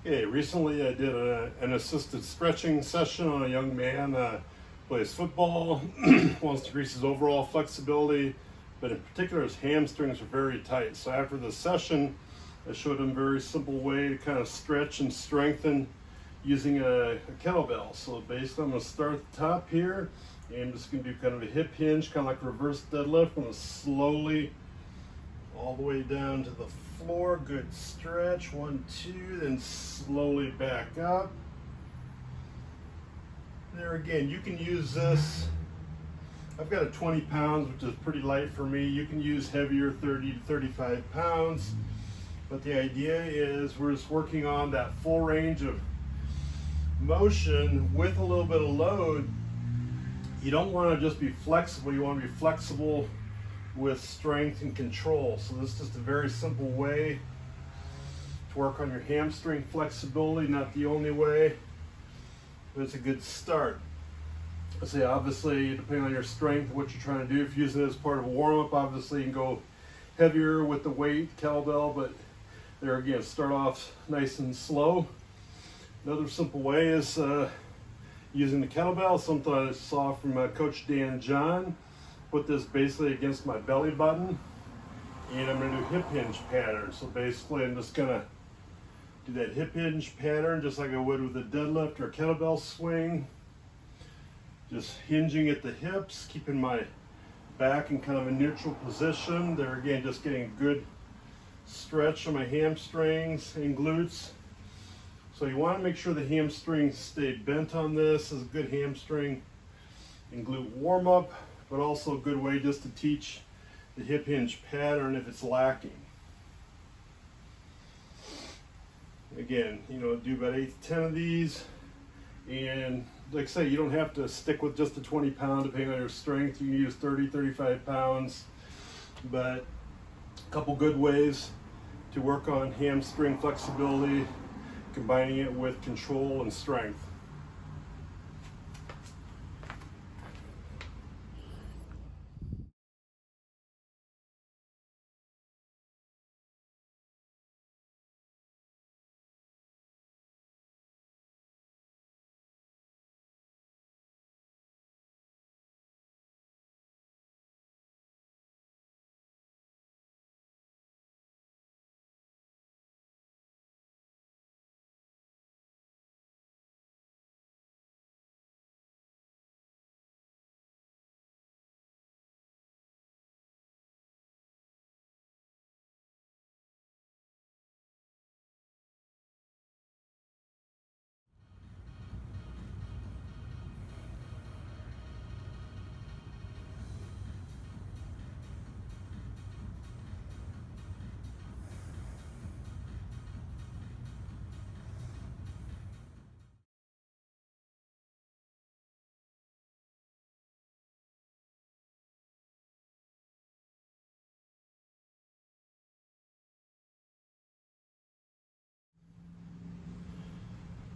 Okay, recently I did an assisted stretching session on a young man plays football, wants to increase his overall flexibility, but in particular his hamstrings are very tight. So after the session, I showed him a very simple way to kind of stretch and strengthen using a kettlebell. So basically I'm going to start at the top here, and I'm just going to do kind of a hip hinge, kind of like reverse deadlift. I'm going to slowly all the way down to the floor. Good stretch. 1, 2, then slowly back up. There again, you can use this. I've got a 20 pounds, which is pretty light for me. You can use heavier, 30 to 35 pounds. But the idea is we're just working on that full range of motion with a little bit of load. You don't want to just be flexible. You want to be flexible with strength and control. So this is just a very simple way to work on your hamstring flexibility. Not the only way, but it's a good start. I say obviously depending on your strength, what you're trying to do. If you use it as part of a warm-up, obviously you can go heavier with the weight, kettlebell, but there again, start off nice and slow. Another simple way is using the kettlebell, something I saw from Coach Dan John. Put this basically against my belly button, and I'm going to do hip hinge pattern. So basically I'm just going to do that hip hinge pattern just like I would with a deadlift or a kettlebell swing. Just hinging at the hips, keeping my back in kind of a neutral position. There again, just getting a good stretch on my hamstrings and glutes. So you want to make sure the hamstrings stay bent on this. This is a good hamstring and glute warm up, but also a good way just to teach the hip hinge pattern if it's lacking. Again, do about 8 to 10 of these, and like I say, you don't have to stick with just the 20 pound depending on your strength. You can use 30, 35 pounds, but a couple good ways to work on hamstring flexibility, combining it with control and strength.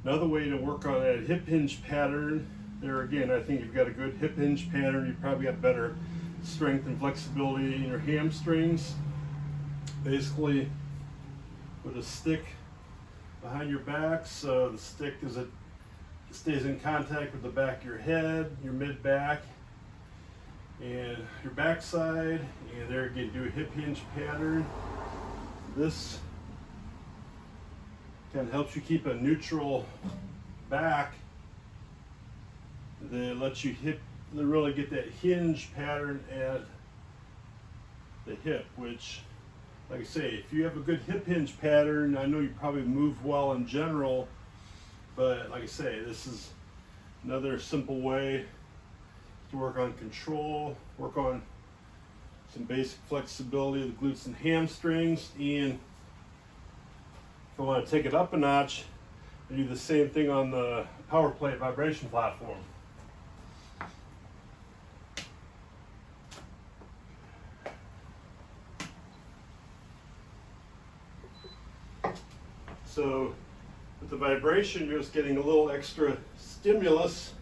Another way to work on that hip hinge pattern, there again, I think you've got a good hip hinge pattern. You've probably got better strength and flexibility in your hamstrings. Basically, put a stick behind your back, so the stick stays in contact with the back of your head, your mid back, and your backside. And there again, do a hip hinge pattern. This kind of helps you keep a neutral back that lets you really get that hinge pattern at the hip, which, like I say, if you have a good hip hinge pattern, I know you probably move well in general, but like I say, this is another simple way to work on control, work on some basic flexibility of the glutes and hamstrings. And if I want to take it up a notch, I do the same thing on the power plate vibration platform. So with the vibration, you're just getting a little extra stimulus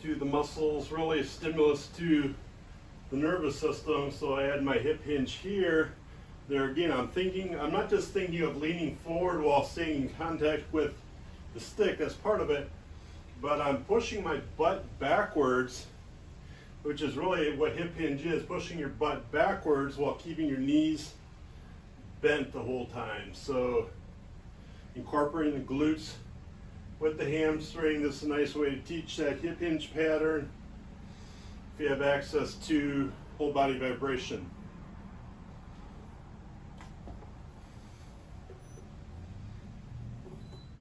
to the muscles, really a stimulus to the nervous system. So I add my hip hinge here, There again, I'm not just thinking of leaning forward while staying in contact with the stick, that's part of it, but I'm pushing my butt backwards, which is really what hip hinge is, pushing your butt backwards while keeping your knees bent the whole time. So incorporating the glutes with the hamstring, this is a nice way to teach that hip hinge pattern if you have access to whole body vibration.